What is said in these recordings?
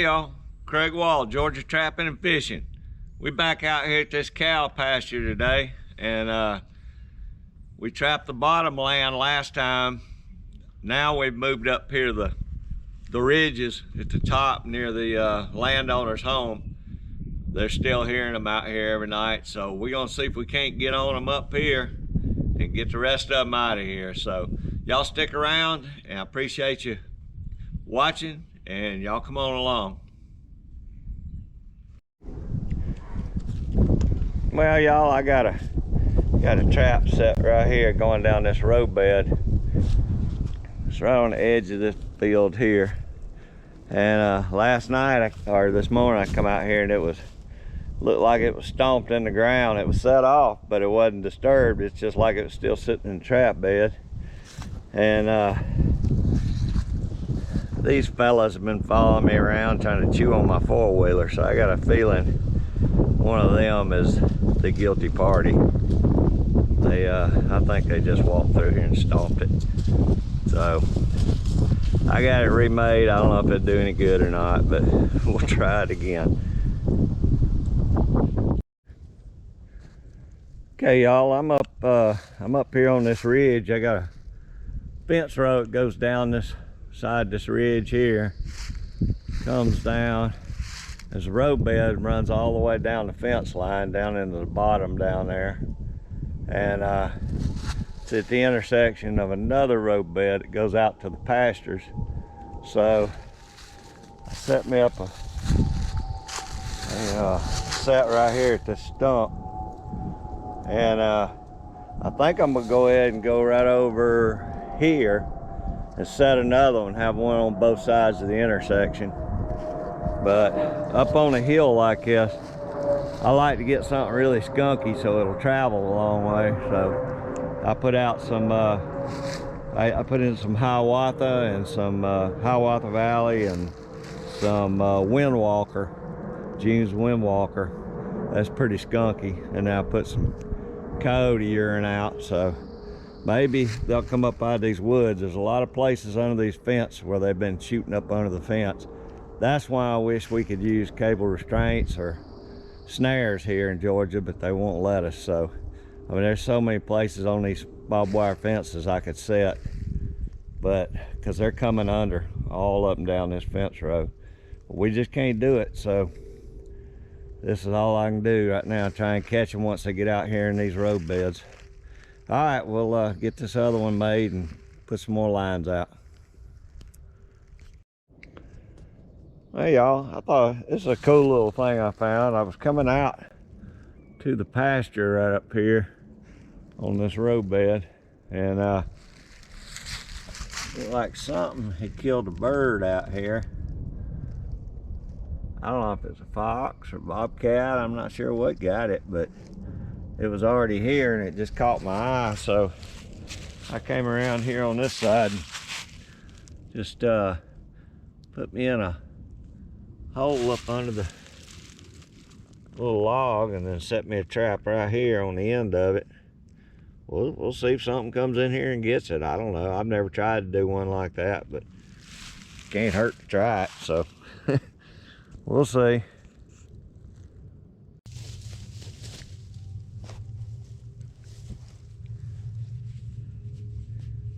Hey y'all, Craig Wall, Georgia Trapping and Fishing. We back out here at this cow pasture today, and we trapped the bottom land last time. Now we've moved up here the ridges at the top near the landowner's home. They're still hearing them out here every night, so we're gonna see if we can't get on them up here and get the rest of them out of here. So y'all stick around, and I appreciate you watching, and y'all come on along. Well, y'all, I got a trap set right here going down this road bed. It's right on the edge of this field here. And last night, or this morning, I come out here and it looked like it was stomped in the ground. It was set off, but it wasn't disturbed. It's just like it was still sitting in the trap bed. And these fellas have been following me around trying to chew on my four-wheeler, so I got a feeling one of them is the guilty party. I think they just walked through here and stomped it. So I got it remade. I don't know if it'll do any good or not, but we'll try it again. Okay, y'all, I'm up here on this ridge. I got a fence row that goes down this side, this ridge here, comes down. There's a road bed, runs all the way down the fence line, down into the bottom down there. And it's at the intersection of another road bed that goes out to the pastures. So I set me up a set right here at this stump. And I think I'm gonna go ahead and go right over here and set another one, have one on both sides of the intersection. But up on a hill like this, I like to get something really skunky so it'll travel a long way. So I put out some, I put in some Hiawatha and some Hiawatha Valley and some Windwalker, June's Windwalker. That's pretty skunky. And then I put some coyote urine out, so maybe they'll come up out of these woods. There's a lot of places under these fences where they've been shooting up under the fence. That's why I wish we could use cable restraints or snares here in Georgia, but they won't let us. So, I mean, there's so many places on these barbed wire fences I could set, but because they're coming under all up and down this fence row. But we just can't do it, so this is all I can do right now, try and catch them once they get out here in these road beds. All right, we'll get this other one made and put some more lines out. Hey y'all, I thought this is a cool little thing I found. I was coming out to the pasture right up here on this road bed, and looked like something had killed a bird out here. I don't know if it's a fox or bobcat. I'm not sure what got it, but it was already here and it just caught my eye. So I came around here on this side and just put me in a hole up under the little log and then set me a trap right here on the end of it. We'll see if something comes in here and gets it. I don't know. I've never tried to do one like that, but can't hurt to try it. So we'll see.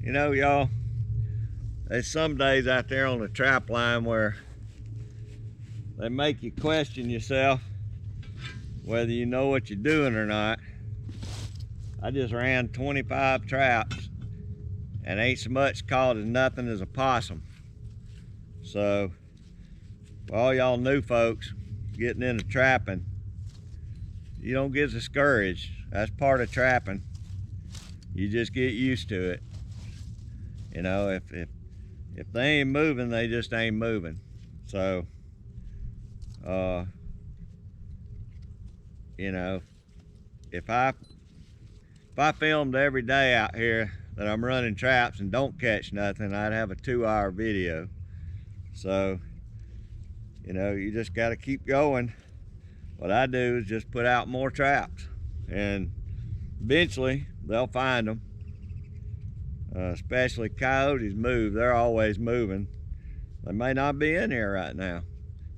You know, y'all, there's some days out there on the trap line where they make you question yourself whether you know what you're doing or not. I just ran 25 traps and ain't so much caught as nothing as a possum. So for all y'all new folks getting into trapping, you don't get discouraged. That's part of trapping. You just get used to it. You know, if they ain't moving, they just ain't moving. So you know, if I filmed every day out here that I'm running traps and don't catch nothing, I'd have a 2-hour video. So, you know, you just got to keep going. What I do is just put out more traps, and eventually they'll find them. Especially coyotes move. They're always moving. They may not be in here right now,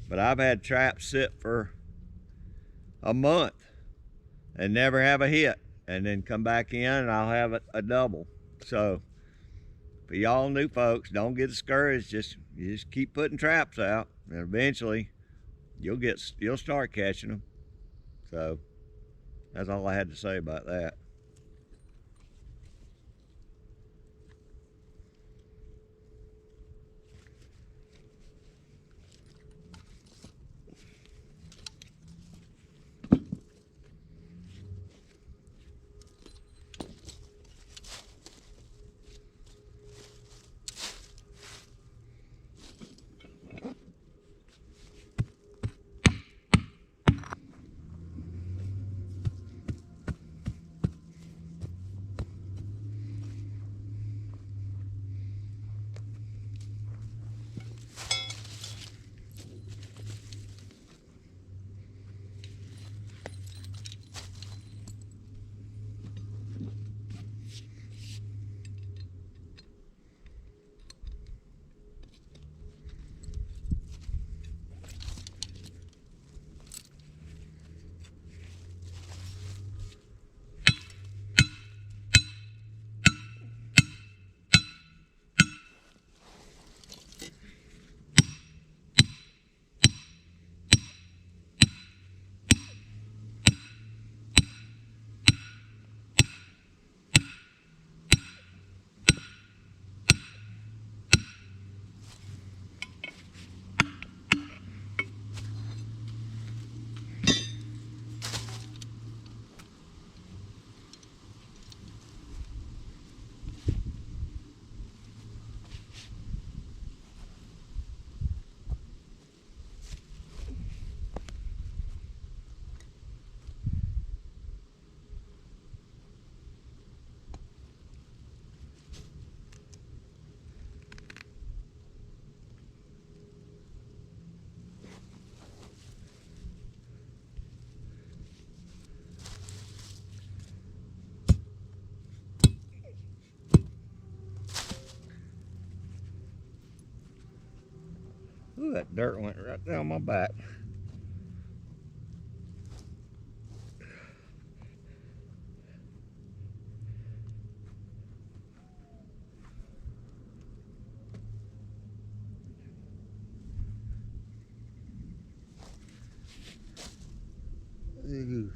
But I've had traps sit for a month and never have a hit, and then come back in and I'll have a double. So for y'all new folks, don't get discouraged. You just keep putting traps out, and eventually you'll start catching them. So that's all I had to say about that. Ooh, that dirt went right down my back. Ooh.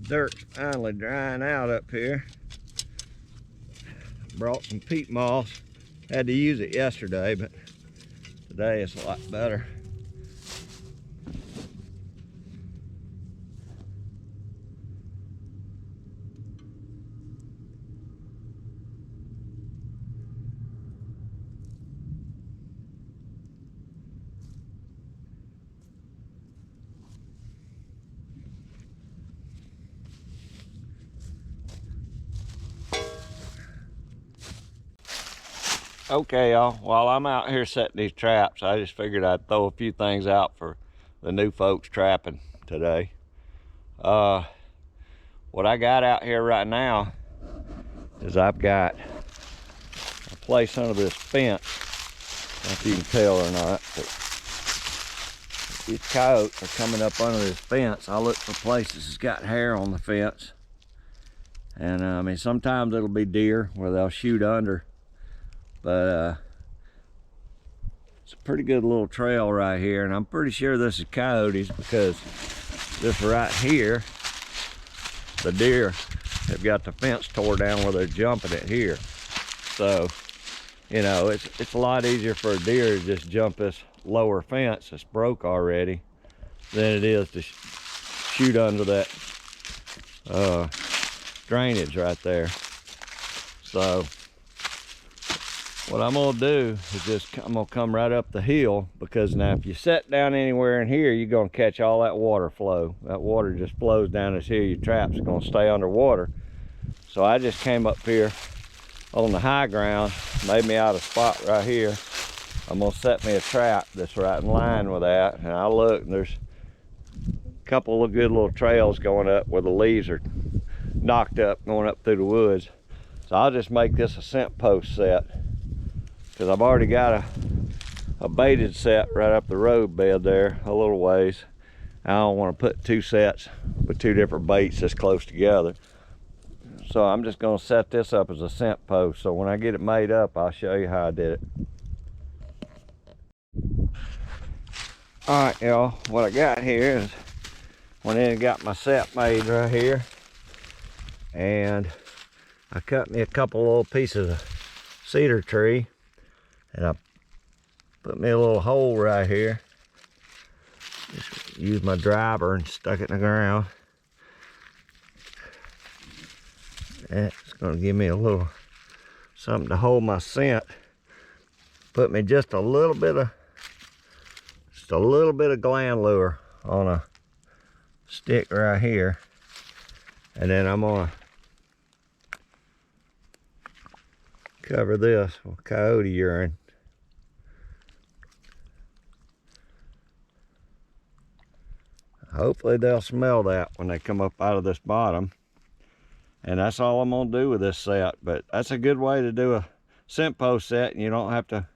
Dirt's finally drying out up here. Brought some peat moss. Had to use it yesterday, but today it's a lot better. Okay, y'all, while I'm out here setting these traps, I just figured I'd throw a few things out for the new folks trapping today. What I got out here right now is I've got a place under this fence. I don't know if you can tell or not, but these coyotes are coming up under this fence. I look for places that's got hair on the fence. And I mean, sometimes it'll be deer where they'll shoot under. But it's a pretty good little trail right here, and I'm pretty sure this is coyotes because this right here, the deer have got the fence tore down where they're jumping it here. So, you know, it's a lot easier for a deer to just jump this lower fence that's broke already than it is to shoot under that drainage right there. So what I'm gonna do is I'm gonna come right up the hill, because now if you set down anywhere in here, you're gonna catch all that water flow. That water just flows down this hill. Your trap's gonna stay underwater. So I just came up here on the high ground, made me out a spot right here. I'm gonna set me a trap that's right in line with that. And I look, and there's a couple of good little trails going up where the leaves are knocked up, going up through the woods. So I'll just make this a scent post set, because I've already got a baited set right up the road bed there a little ways. I don't want to put two sets with two different baits this close together. So I'm just going to set this up as a scent post. So when I get it made up, I'll show you how I did it. All right, y'all, what I got here is, went in and got my set made right here. And I cut me a couple little pieces of cedar tree, and I put me a little hole right here. Just used my driver and stuck it in the ground. That's gonna give me a little something to hold my scent. Put me just a little bit of gland lure on a stick right here, and then I'm gonna cover this with coyote urine. Hopefully they'll smell that when they come up out of this bottom. And that's all I'm gonna do with this set. But that's a good way to do a scent post set, and you don't have to,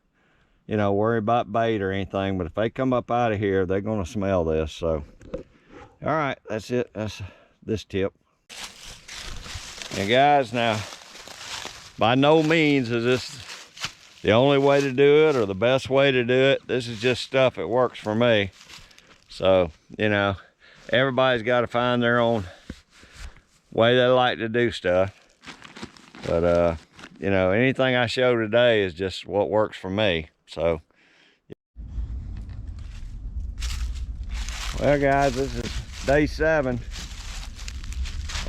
you know, worry about bait or anything. But if they come up out of here, they're gonna smell this. So, all right, that's it. That's this tip. And guys, now, by no means is this the only way to do it or the best way to do it. This is just stuff that works for me. So, you know, everybody's got to find their own way they like to do stuff. But you know, anything I show today is just what works for me. So, well guys, this is day 7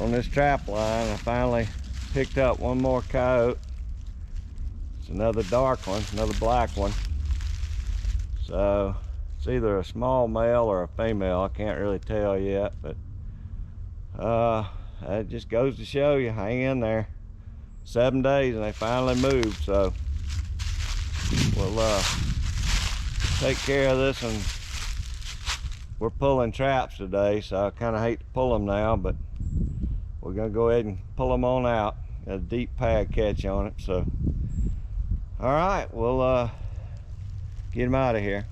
on this trap line. I finally picked up one more coyote. It's another dark one, another black one. So it's either a small male or a female. I can't really tell yet, but it just goes to show you, hang in there. 7 days and they finally moved. So we'll take care of this, and we're pulling traps today, so I kind of hate to pull them now, but we're gonna go ahead and pull them on out. Got a deep pad catch on it. So all right, we'll get them out of here.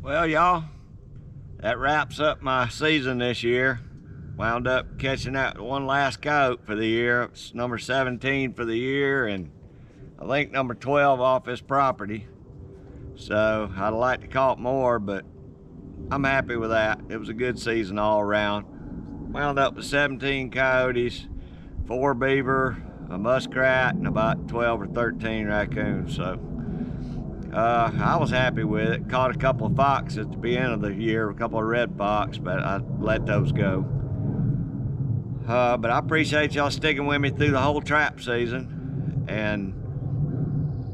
Well y'all, that wraps up my season this year. Wound up catching that one last coyote for the year. It's number 17 for the year, and I think number 12 off this property. So I'd like to caught more, but I'm happy with that. It was a good season all around. Wound up with 17 coyotes, 4 beaver, a muskrat, and about 12 or 13 raccoons. So I was happy with it. Caught a couple of fox at the beginning of the year, a couple of red fox, but I let those go. But I appreciate y'all sticking with me through the whole trap season, and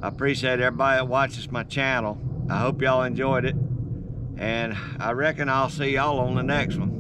I appreciate everybody that watches my channel. I hope y'all enjoyed it, and I reckon I'll see y'all on the next one.